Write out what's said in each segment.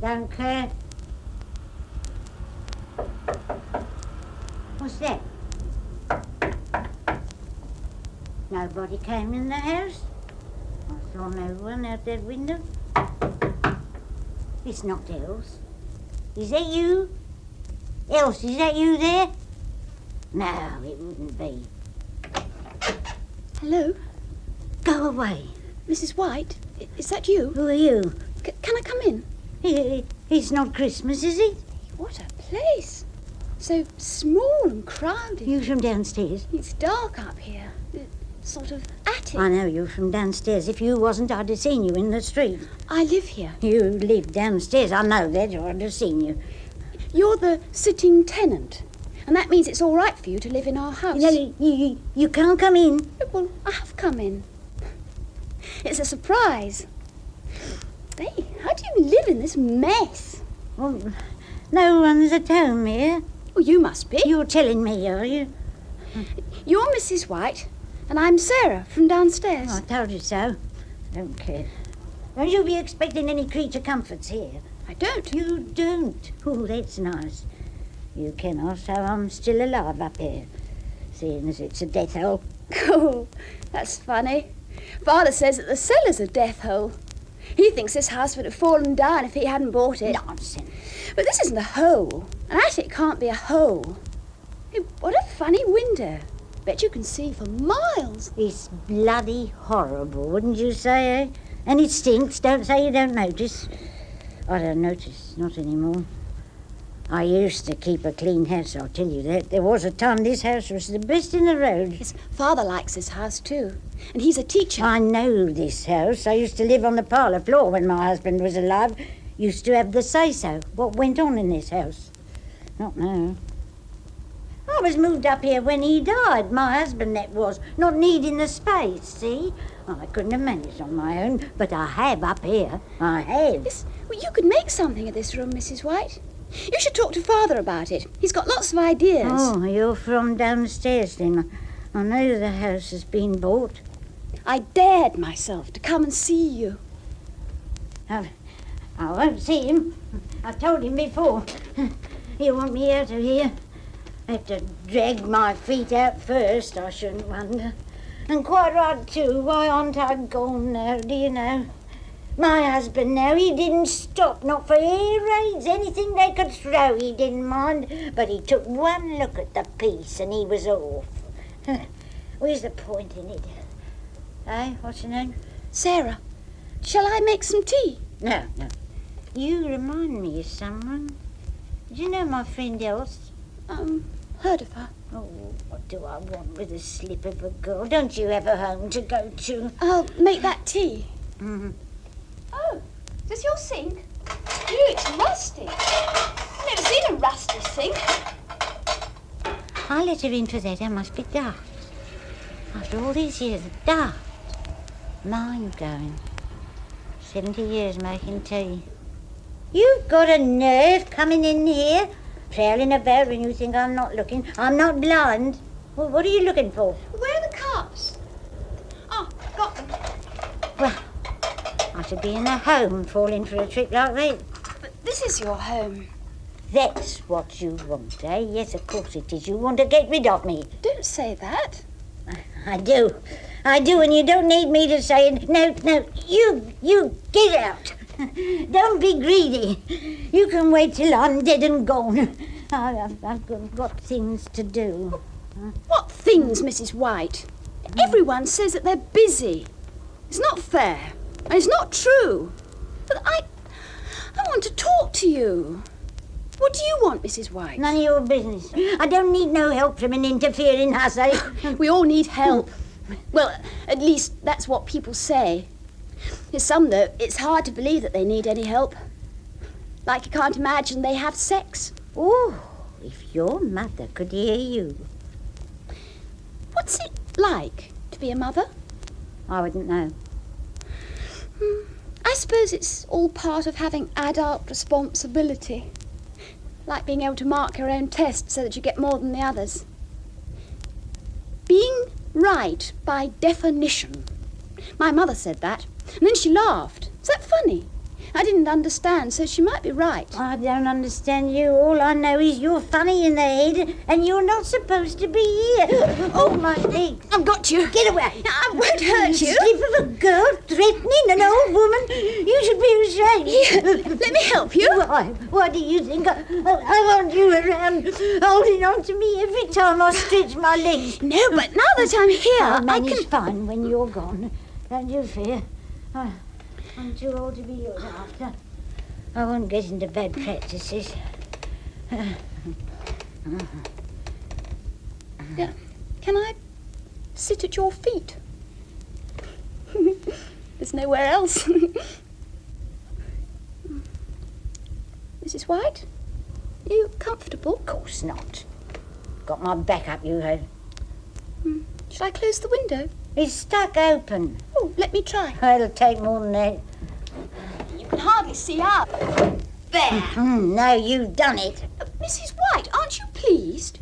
Don't care. What's that? Nobody came in the house. I saw no one out that window. It's not Els. Is that you? Els, is that you there? No, it wouldn't be. Hello? Go away. Mrs. White, is that you? Who are you? Can I come in? It's not Christmas, is it? What a place. So small and crowded. You from downstairs? It's dark up here. Sort of attic. I know you from downstairs. If you wasn't, I'd have seen you in the street. I live here. You live downstairs. I know that, or I'd have seen you. You're the sitting tenant. And that means it's all right for you to live in our house. No, you can't come in. Well, I have come in. It's a surprise. Hey, how do you live in this mess? Well, no one's at home here. Well, you must be. You're telling me, are you? You're Mrs. White, and I'm Sarah from downstairs. Oh, I told you so. Don't care. Don't you be expecting any creature comforts here. I don't. You don't? Oh, that's nice. You cannot, so I'm still alive up here, seeing as it's a death hole. Oh, that's funny. Father says that the cellar's a death hole. He thinks this house would have fallen down if he hadn't bought it. Nonsense. But this isn't a hole. An attic can't be a hole. Hey, what a funny window. Bet you can see for miles. It's bloody horrible, wouldn't you say, eh? And it stinks. Don't say you don't notice. I don't notice, not anymore. I used to keep a clean house, I'll tell you that. There was a time this house was the best in the road. His father likes this house too, and he's a teacher. I know this house. I used to live on the parlour floor when my husband was alive. Used to have the say-so, what went on in this house. Not now. I was moved up here when he died, my husband that was, not needing the space, see? I couldn't have managed on my own, but I have up here. I have. Yes, well, you could make something of this room, Mrs. White. You should talk to Father about it. He's got lots of ideas. Oh, you're from downstairs then. I know the house has been bought. I dared myself to come and see you. I won't see him. I've told him before. He'll want me out of here. I have to drag my feet out first, I shouldn't wonder. And quite right too. Why aren't I gone now, do you know? My husband now, he didn't stop, not for air raids, anything they could throw, he didn't mind. But he took one look at the piece and he was off. Where's the point in it? Eh, what's your name? Sarah, shall I make some tea? No. You remind me of someone. Do you know my friend Els? Heard of her. Oh, what do I want with a slip of a girl? Don't you have a home to go to? I'll make that tea. Mm-hmm. Oh, is this your sink? Ew, it's rusty. I've never seen a rusty sink. I let her in for that. I must be daft. After all these years, daft. Mind going. 70 years making tea. You've got a nerve coming in here, prowling about when you think I'm not looking. I'm not blind. Well, what are you looking for? Where are the cups? Oh, got them. Well, I should be in a home falling for a trick like that. But this is your home. That's what you want, eh? Yes, of course it is. You want to get rid of me. Don't say that. I do, and you don't need me to say it. No, you get out. Don't be greedy. You can wait till I'm dead and gone. I've got things to do. What things, Mrs. White? Everyone says that they're busy. It's not fair, and it's not true. But I want to talk to you. What do you want, Mrs. White? None of your business. I don't need no help from an interfering hussy. We all need help. Well, at least that's what people say. There's some, though, it's hard to believe that they need any help. Like you can't imagine they have sex. Oh, if your mother could hear you. What's it like to be a mother? I wouldn't know. I suppose it's all part of having adult responsibility. Like being able to mark your own test so that you get more than the others. Being right by definition. My mother said that, and then she laughed. Is that funny? I didn't understand, so she might be right. I don't understand you. All I know is you're funny in the head and you're not supposed to be here. Oh, my legs. I've got you. Get away. I won't hurt you. Slip of a girl threatening an old woman. You should be ashamed. Here, let me help you. Why? What do you think? I want you around, holding on to me every time I stretch my legs. No, but now that I'm here, I'll I manage can... fine when you're gone. Don't you fear. I'm too old to be looked after. I won't get into bad practices. Yeah. Can I sit at your feet? There's nowhere else. Mrs. White, are you comfortable? Of course not. Got my back up, you have. Should I close the window? It's stuck open. Oh, let me try. It'll take more than that. You can hardly see out. There. No, you've done it. Mrs. White, aren't you pleased?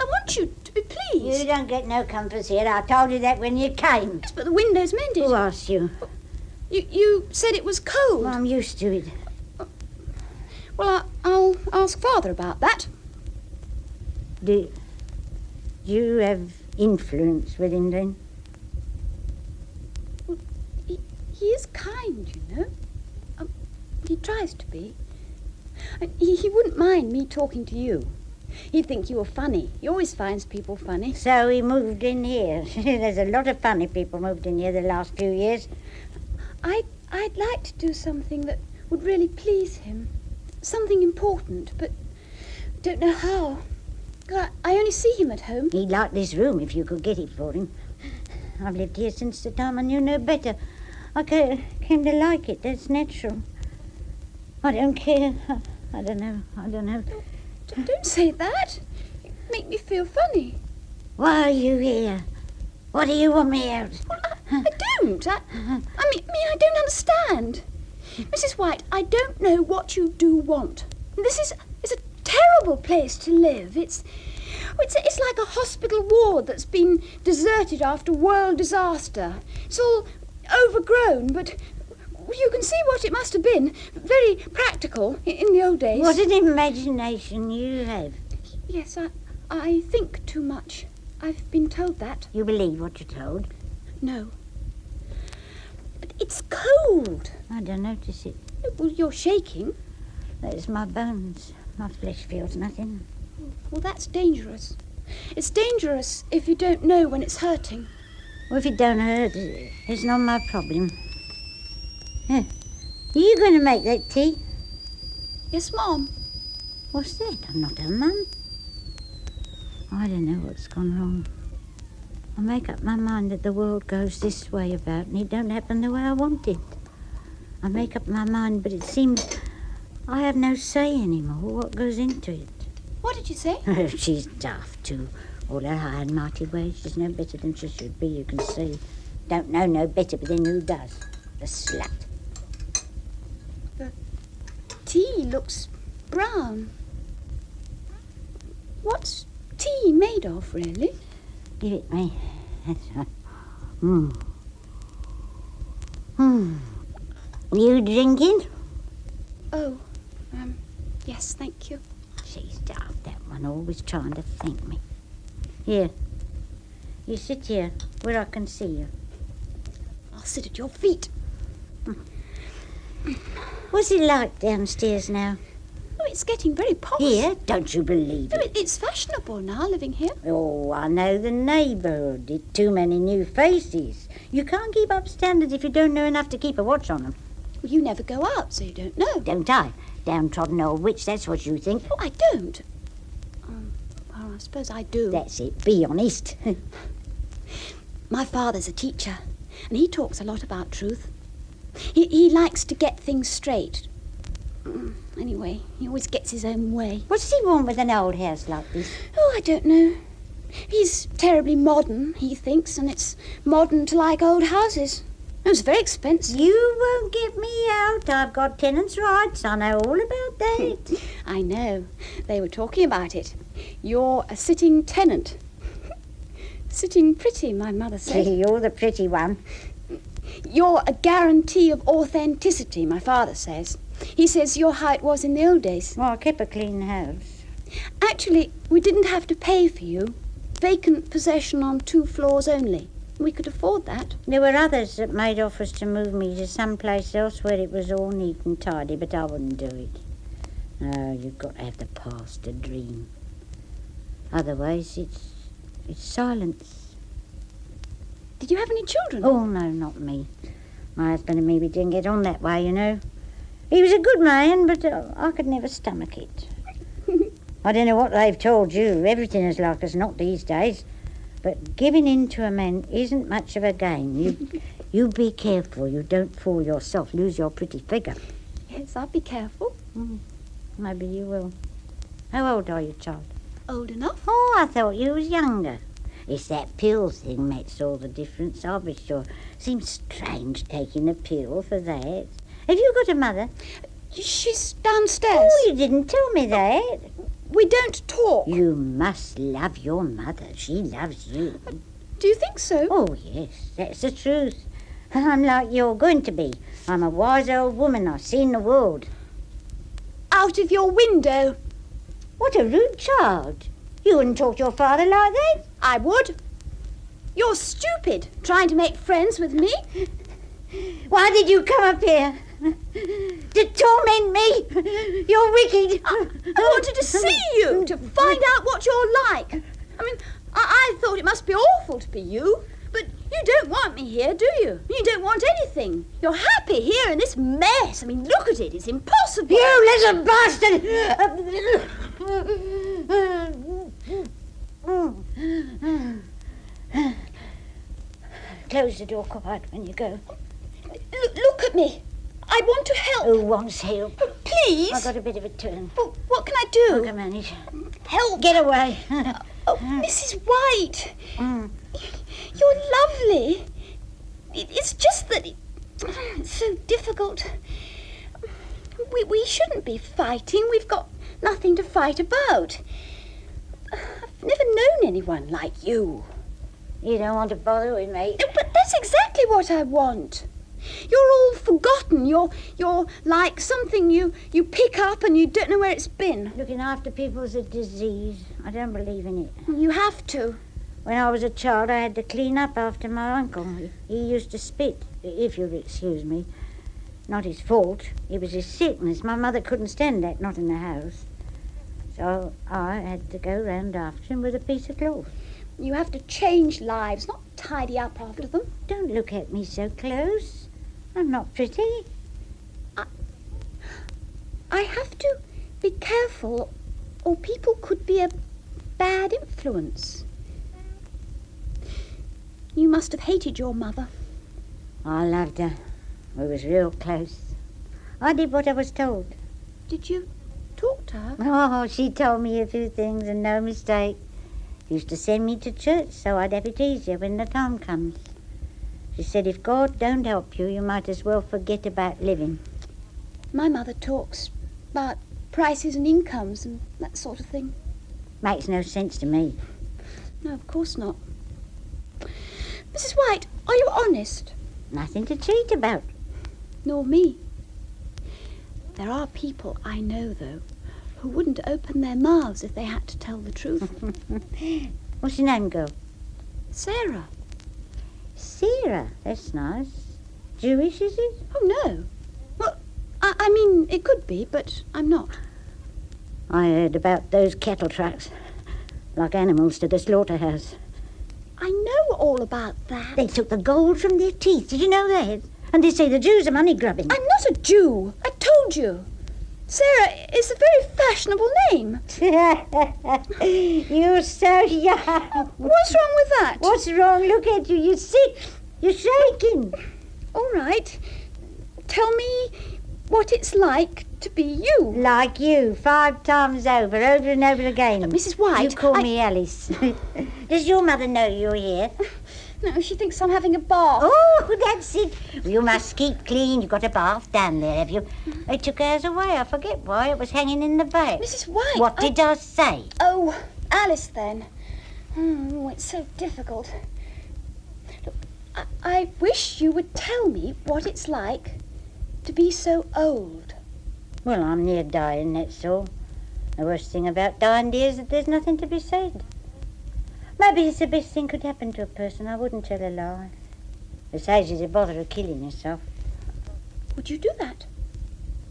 I want you to be pleased. You don't get no comfort here. I told you that when you came. Yes, but the window's mended. Who asked you? You said it was cold. Well, I'm used to it. Well, I'll ask Father about that. Do you have influence with him then? Well, he is kind, you know. He tries to be. He wouldn't mind me talking to you. He'd think you were funny. He always finds people funny. So he moved in here. There's a lot of funny people moved in here the last few years. I'd like to do something that would really please him. Something important, but don't know how. I only see him at home. He'd like this room if you could get it for him. I've lived here since the time I knew no better. I came to like it. That's natural. I don't care. I don't know. Don't say that. You make me feel funny. Why are you here? What do you want me out? Well, I don't. I mean, I don't understand. Mrs. White, I don't know what you do want. This is a terrible place to live. It's like a hospital ward that's been deserted after world disaster. It's all overgrown, but you can see what it must have been. Very practical in the old days. What an imagination you have. Yes, I think too much. I've been told that. You believe what you're told? No. But it's cold. I don't notice it. Well, you're shaking. There's my bones. My flesh feels nothing. Well, that's dangerous. It's dangerous if you don't know when it's hurting. Well, if it don't hurt, it's not my problem. Are you going to make that tea? Yes, Mom. What's that? I'm not her mum. I don't know what's gone wrong. I make up my mind that the world goes this way about and it don't happen the way I want it. I make up my mind, but it seems I have no say anymore what goes into it. What did you say? She's daft too. All her high and mighty ways. She's no better than she should be, you can see. Don't know no better, but then who does? The slut. The tea looks brown. What's tea made of, really? Give it me. That's right. You drinking? Oh, yes, thank you. She's daft, that one, always trying to thank me. Here. You sit here, where I can see you. I'll sit at your feet. What's it like downstairs now? Oh, it's getting very posh. Here? Don't you believe No, it? it's fashionable now, living here. Oh, I know the neighbourhood. It's too many new faces. You can't keep up standards if you don't know enough to keep a watch on them. Well, you never go out, so you don't know. Don't I? Downtrodden old witch, that's what you think. Oh, I don't. Well, I suppose I do. That's it. Be honest. My father's a teacher, and he talks a lot about truth. He likes to get things straight. Anyway, he always gets his own way. What's he want with an old house like this? Oh, I don't know. He's terribly modern, he thinks, and it's modern to like old houses. It was very expensive. You won't get me out. I've got tenants' rights. I know all about that. I know. They were talking about it. You're a sitting tenant. Sitting pretty, my mother said. You're the pretty one. You're a guarantee of authenticity, my father says. He says you're how it was in the old days. Well, I keep a clean house. Actually, we didn't have to pay for you. Vacant possession on 2 floors only. We could afford that. There were others that made offers to move me to some place else where it was all neat and tidy, but I wouldn't do it. No, you've got to have the past to dream. Otherwise, it's silence. Did you have any children? Oh, no, not me. My husband and me, we didn't get on that way, you know. He was a good man, but I could never stomach it. I don't know what they've told you. Everything is like as not these days. But giving in to a man isn't much of a game. You be careful. You don't fool yourself. Lose your pretty figure. Yes, I'll be careful. Maybe you will. How old are you, child? Old enough. Oh, I thought you was younger. It's that pill thing makes all the difference, I'll be sure. Seems strange taking a pill for that. Have you got a mother? She's downstairs. Oh, you didn't tell me that. We don't talk. You must love your mother. She loves you. Do you think so? Oh, yes, that's the truth. I'm like you're going to be. I'm a wise old woman. I've seen the world. Out of your window. What a rude child. You wouldn't talk to your father like that. I would. You're stupid, trying to make friends with me. Why did you come up here? To torment me? You're wicked. I wanted to see you, to find out what you're like. I mean, I thought it must be awful to be you. But you don't want me here, do you? You don't want anything. You're happy here in this mess. I mean, look at it. It's impossible. You little bastard! Close the door quiet when you go. Look at me. I want to help. Who wants help? Please. I've got a bit of a turn. Well, what can I do? I can manage. Help. Get away. Oh, Mrs. White. You're lovely. It's just that it's so difficult. We shouldn't be fighting. We've got nothing to fight about. I've never known anyone like you. You don't want to bother with me. No, but that's exactly what I want. You're all forgotten. You're like something you pick up and you don't know where it's been. Looking after people is a disease. I don't believe in it. You have to. When I was a child, I had to clean up after my uncle. He used to spit, if you'll excuse me. Not his fault. It was his sickness. My mother couldn't stand that, not in the house. So I had to go round after him with a piece of cloth. You have to change lives, not tidy up after them. Don't look at me so close. I'm not pretty. I have to be careful, or people could be a bad influence. You must have hated your mother. I loved her. We was real close. I did what I was told. Did you talk to her? Oh, she told me a few things and no mistake. Used to send me to church so I'd have it easier when the time comes. She said if God don't help you, you might as well forget about living. My mother talks about prices and incomes and that sort of thing. Makes no sense to me. No, of course not. Mrs. White, are you honest? Nothing to cheat about. Nor me. There are people I know, though, who wouldn't open their mouths if they had to tell the truth. What's your name, girl? Sarah. Sarah, that's nice. Jewish, is it? Oh, no. Well, I mean, it could be, but I'm not. I heard about those cattle trucks. Like animals to the slaughterhouse. I know all about that. They took the gold from their teeth. Did you know that? And they say the Jews are money grubbing. I'm not a Jew. I told you. Sarah is a very fashionable name. You're so young. What's wrong with that? What's wrong? Look at you. You're sick. You're shaking. All right. Tell me what it's like to be you. Like you, 5 times over and over again. Mrs. White, You call me Alice. Does your mother know you're here? No, she thinks I'm having a bath. Oh, that's it. You must keep clean. You've got a bath down there, have you? They took ours away. I forget why. It was hanging in the back. Mrs. White. What did I say? Oh, Alice, then. Oh, it's so difficult. Look, I wish you would tell me what it's like to be so old. Well, I'm near dying, that's all. The worst thing about dying, dear, is that there's nothing to be said. Maybe it's the best thing could happen to a person. I wouldn't tell a lie. Besides, it's a bother of killing yourself. Would you do that?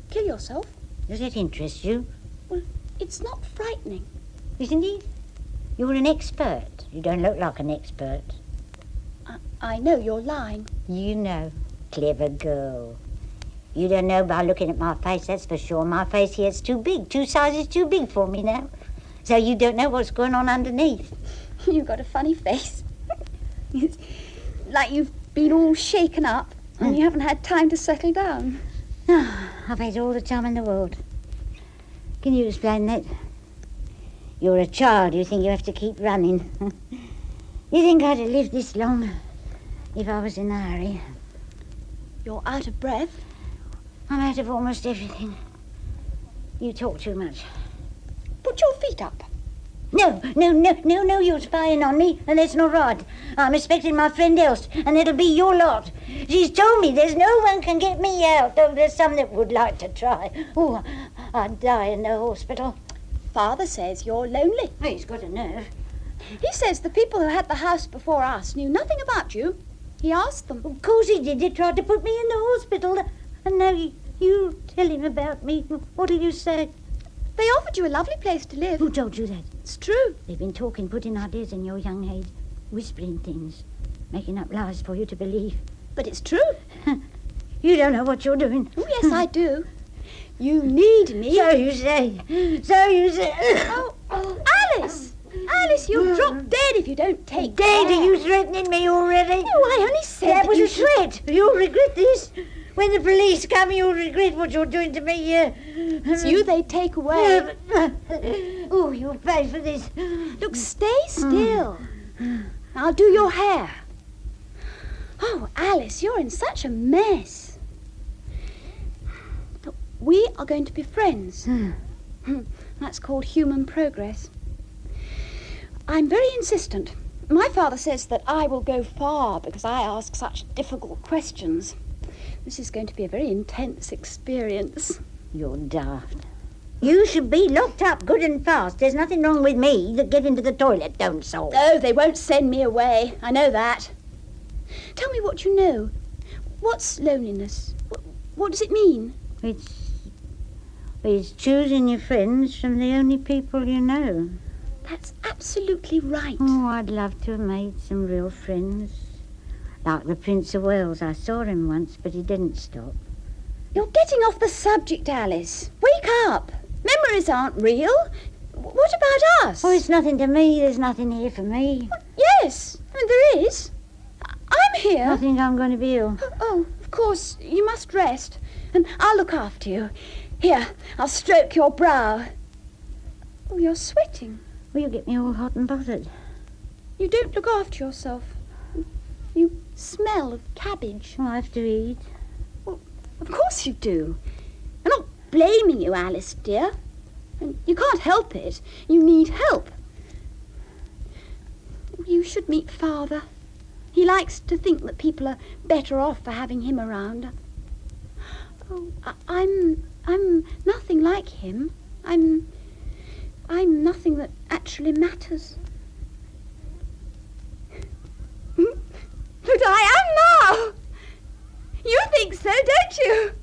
Kill yourself? Does it interest you? Well, it's not frightening. Isn't it? You're an expert. You don't look like an expert. I know you're lying. You know. Clever girl. You don't know by looking at my face, that's for sure. My face here's too big. 2 sizes too big for me now. So you don't know what's going on underneath. You've got a funny face. It's like you've been all shaken up and you haven't had time to settle down. I've had all the time in the world. Can you explain that? You're a child. You think you have to keep running. You think I'd have lived this long if I was in a hurry? You're out of breath. I'm out of almost everything. You talk too much. Put your feet up. No, you're spying on me, and that's not right. I'm expecting my friend else, and it'll be your lot. She's told me there's no one can get me out, though there's some that would like to try. Oh, I'd die in the hospital. Father says you're lonely. Oh, he's got a nerve. He says the people who had the house before us knew nothing about you. He asked them. Of course he did. He tried to put me in the hospital, and now you tell him about me. What'll you say? They offered you a lovely place to live. Who told you that? It's true. They've been talking, putting ideas in your young head, whispering things, making up lies for you to believe. But it's true. You don't know what you're doing. Oh, yes, I do. You need me. So you say. Oh, Alice! Alice, you'll drop dead if you don't take Dead? care. Are you threatening me already? No, I only said that was you a threat. You'll regret this. When the police come, you'll regret what you're doing to me here. It's you they take away. Oh, you'll pay for this. Look, stay still. I'll do your hair. Oh, Alice, you're in such a mess. Look, we are going to be friends. That's called human progress. I'm very insistent. My father says that I will go far because I ask such difficult questions. This is going to be a very intense experience. You're daft. You should be locked up good and fast. There's nothing wrong with me that get into the toilet don't solve. Oh, they won't send me away. I know that. Tell me what you know. What's loneliness? What does it mean? It's choosing your friends from the only people you know. That's absolutely right. Oh, I'd love to have made some real friends. Like the Prince of Wales. I saw him once, but he didn't stop. You're getting off the subject, Alice. Wake up. Memories aren't real. What about us? Oh, it's nothing to me. There's nothing here for me. Yes, and there is. I'm here. I think I'm going to be ill. Oh, of course, you must rest. And I'll look after you. Here, I'll stroke your brow. Oh, you're sweating. Will you get me all hot and bothered? You don't look after yourself. You smell of cabbage. Oh, I have to eat. Well, of course you do. I'm not blaming you, Alice, dear. And you can't help it. You need help. You should meet Father. He likes to think that people are better off for having him around. Oh, I'm nothing like him. I'm nothing that actually matters. But I am now. You think so, don't you?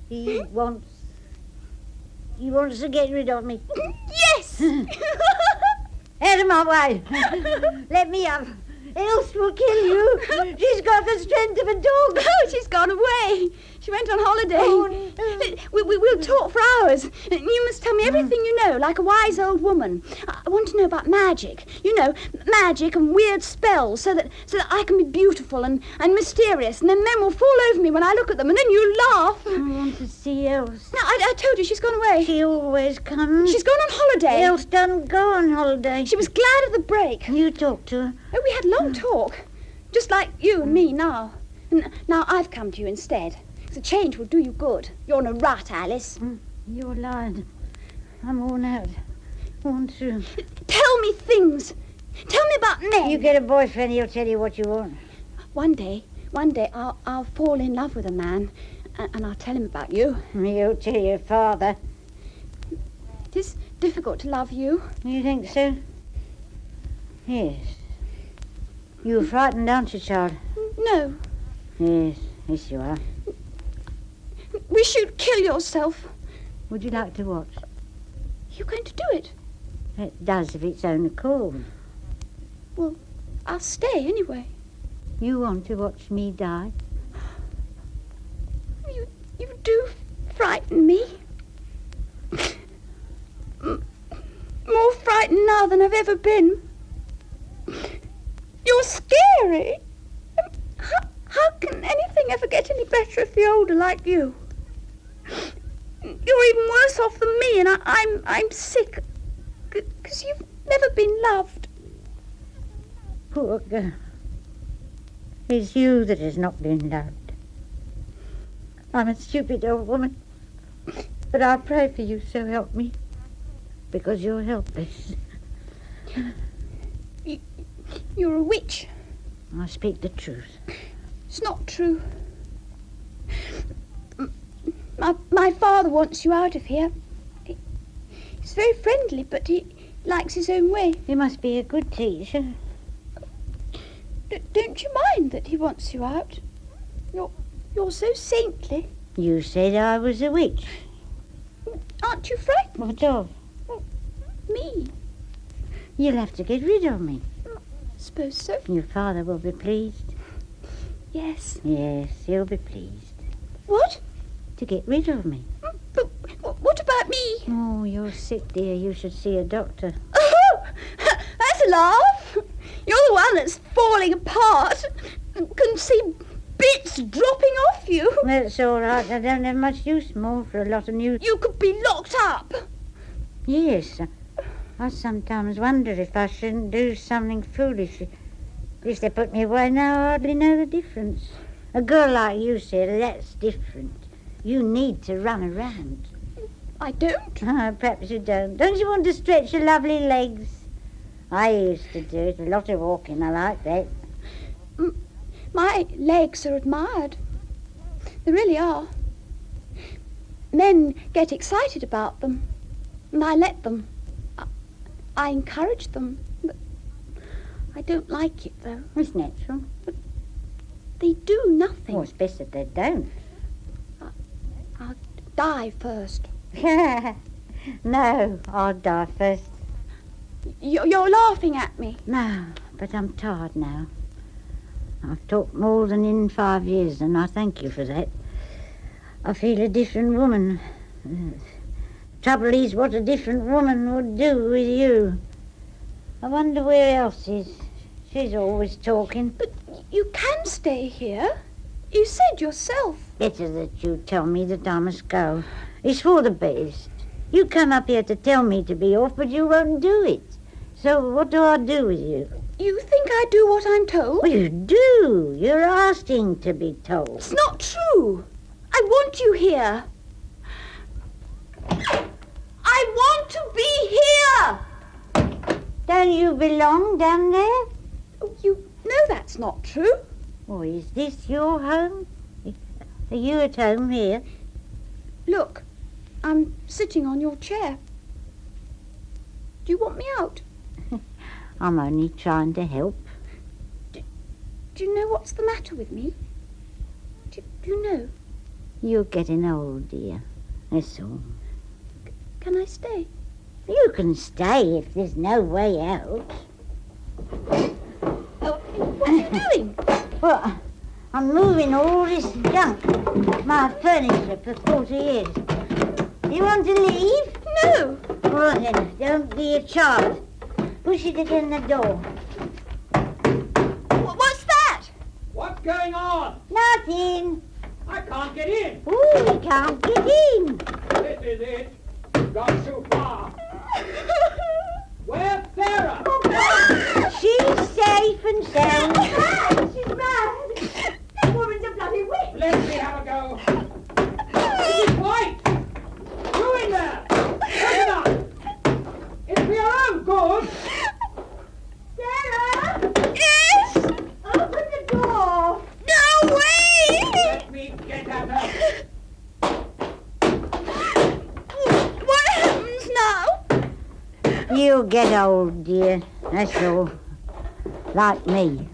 He wants to get rid of me. Yes. Out of my way. Let me up. Else will kill you. She's got the strength of a dog. Oh, she's gone away. She went on holiday. Oh, no. We'll talk for hours. You must tell me everything you know, like a wise old woman. I want to know about magic. You know, magic and weird spells, so that I can be beautiful and mysterious, and then men will fall over me when I look at them, and then you laugh. I want to see Else. No, I told you she's gone away. She always comes. She's gone on holiday. Else doesn't go on holiday. She was glad of the break. You talk to her. Oh, we had long talk, just like you and me now. And now I've come to you instead. The change will do you good. You're in a rut, Alice. You're lying. I'm worn out. Worn through. Tell me things. Tell me about men. You get a boyfriend, he'll tell you what you want. One day I'll fall in love with a man, and I'll tell him about you. You'll tell your father. It is difficult to love you. You think so? Yes. You're frightened, aren't you, child? No. Yes, you are. Wish you'd kill yourself. Would you like to watch? You're going to do it? It does of its own accord. Well, I'll stay anyway. You want to watch me die? You do frighten me. More frightened now than I've ever been. You're scary. How can anything ever get any better if you're older like you? You're even worse off than me, and I'm sick because you've never been loved. Poor girl. It's you that has not been loved. I'm a stupid old woman, but I'll pray for you, so help me, because you're helpless. You're a witch. I speak the truth. It's not true. My father wants you out of here. He's very friendly, but he likes his own way. You must be a good teacher. Don't you mind that he wants you out? You're so saintly. You said I was a witch. Aren't you frightened? What of? Me? You'll have to get rid of me. Suppose so. Your father will be pleased. Yes. Yes, he'll be pleased. What? To get rid of me. But what about me? Oh, you're sick, dear. You should see a doctor. Oh, that's a laugh. You're the one that's falling apart. Can see bits dropping off you. That's all right. I don't have much use more for a lot of news. You could be locked up. Yes. I sometimes wonder if I shouldn't do something foolish. At least they put me away now, I hardly know the difference. A girl like you, Sheila, that's different. You need to run around. I don't. Perhaps you don't. Don't you want to stretch your lovely legs? I used to do it. A lot of walking. I like that. My legs are admired. They really are. Men get excited about them, and I let them. I encourage them, but I don't like it, though. It's natural. But they do nothing. Well, it's best that they don't. I'll die first. No, I'll die first. You're laughing at me. No, but I'm tired now. I've talked more than in 5 years, and I thank you for that. I feel a different woman. Trouble is what a different woman would do with you. I wonder where else is. She's always talking. But you can stay here. You said yourself. Better that you tell me that I must go. It's for the best. You come up here to tell me to be off, but you won't do it. So what do I do with you? You think I do what I'm told? Well, you do. You're asking to be told. It's not true. I want you here. I want to be here. Don't you belong down there? Oh, you know that's not true. Or is this your home? Are you at home here? Look, I'm sitting on your chair. Do you want me out? I'm only trying to help. Do you know what's the matter with me? Do you know? You're getting old, dear. That's all. Can I stay? You can stay if there's no way out. Oh, what are you doing? Well, I'm moving all this junk. My furniture for 40 years. You want to leave? No. Well then, don't be a child. Push it against the door. What's that? What's going on? Nothing. I can't get in. Ooh, we can't get in. This is it. You've gone too far. Where's Sarah? She's safe and sound. She's mad. That woman's a bloody witch. Let me have a go. Mrs. White! You in there! Open up! It's for your own good. Sarah! Yes? Open the door. You'll get old, dear. That's all. Like me.